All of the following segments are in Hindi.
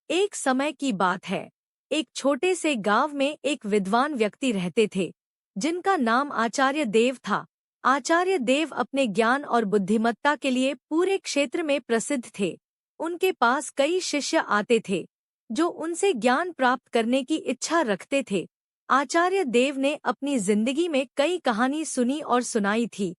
एक समय की बात है। एक छोटे से गांव में एक विद्वान व्यक्ति रहते थे, जिनका नाम आचार्य देव था। आचार्य देव अपने ज्ञान और बुद्धिमत्ता के लिए पूरे क्षेत्र में प्रसिद्ध थे। उनके पास कई शिष्य आते थे, जो उनसे ज्ञान प्राप्त करने की इच्छा रखते थे। आचार्य देव ने अपनी जिंदगी में कई कहानी सुनी और सुनाई थी,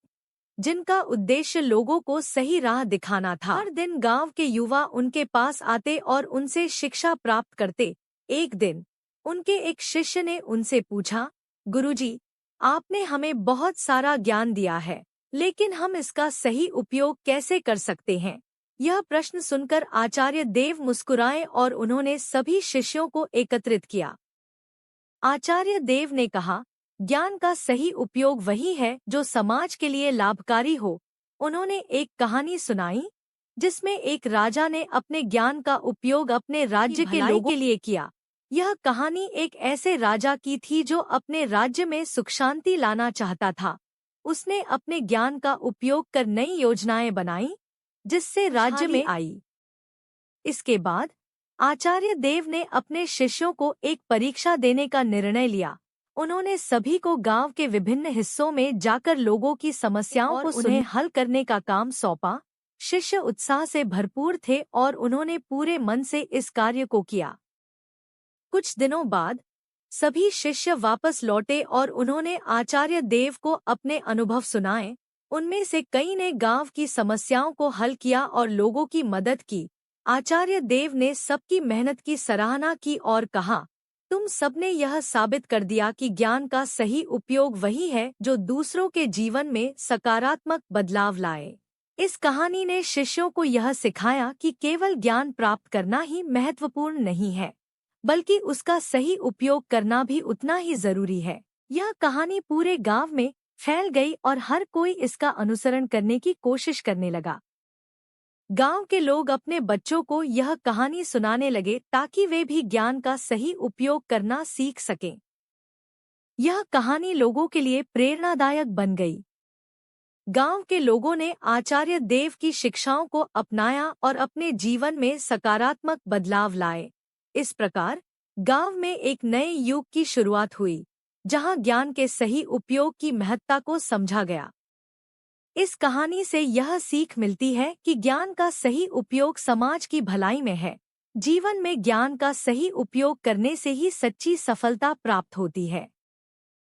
जिनका उद्देश्य लोगों को सही राह दिखाना था। हर दिन गांव के युवा उनके पास आते और उनसे शिक्षा प्राप्त करते। एक दिन उनके एक शिष्य ने उनसे पूछा, गुरुजी, आपने हमें बहुत सारा ज्ञान दिया है, लेकिन हम इसका सही उपयोग कैसे कर सकते हैं? यह प्रश्न सुनकर आचार्य देव मुस्कुराए और उन्होंने सभी शिष्यों को एकत्रित किया। आचार्य देव ने कहा, ज्ञान का सही उपयोग वही है जो समाज के लिए लाभकारी हो। उन्होंने एक कहानी सुनाई, जिसमें एक राजा ने अपने ज्ञान का उपयोग अपने राज्य के लोगों के लिए किया। यह कहानी एक ऐसे राजा की थी जो अपने राज्य में सुख शांति लाना चाहता था। उसने अपने ज्ञान का उपयोग कर नई योजनाएं बनाई, जिससे राज्य में आई। इसके बाद आचार्य देव ने अपने शिष्यों को एक परीक्षा देने का निर्णय लिया। उन्होंने सभी को गांव के विभिन्न हिस्सों में जाकर लोगों की समस्याओं को उन्हें हल करने का काम सौंपा। शिष्य उत्साह से भरपूर थे और उन्होंने पूरे मन से इस कार्य को किया। कुछ दिनों बाद सभी शिष्य वापस लौटे और उन्होंने आचार्य देव को अपने अनुभव सुनाए। उनमें से कई ने गांव की समस्याओं को हल किया और लोगों की मदद की। आचार्य देव ने सबकी मेहनत की सराहना की और कहा, तुम सबने यह साबित कर दिया कि ज्ञान का सही उपयोग वही है जो दूसरों के जीवन में सकारात्मक बदलाव लाए। इस कहानी ने शिष्यों को यह सिखाया कि केवल ज्ञान प्राप्त करना ही महत्वपूर्ण नहीं है, बल्कि उसका सही उपयोग करना भी उतना ही जरूरी है। यह कहानी पूरे गांव में फैल गई और हर कोई इसका अनुसरण करने की कोशिश करने लगा। गांव के लोग अपने बच्चों को यह कहानी सुनाने लगे ताकि वे भी ज्ञान का सही उपयोग करना सीख सकें। यह कहानी लोगों के लिए प्रेरणादायक बन गई। गांव के लोगों ने आचार्य देव की शिक्षाओं को अपनाया और अपने जीवन में सकारात्मक बदलाव लाए। इस प्रकार गांव में एक नए युग की शुरुआत हुई, जहां ज्ञान के सही उपयोग की महत्ता को समझा गया। इस कहानी से यह सीख मिलती है कि ज्ञान का सही उपयोग समाज की भलाई में है। जीवन में ज्ञान का सही उपयोग करने से ही सच्ची सफलता प्राप्त होती है।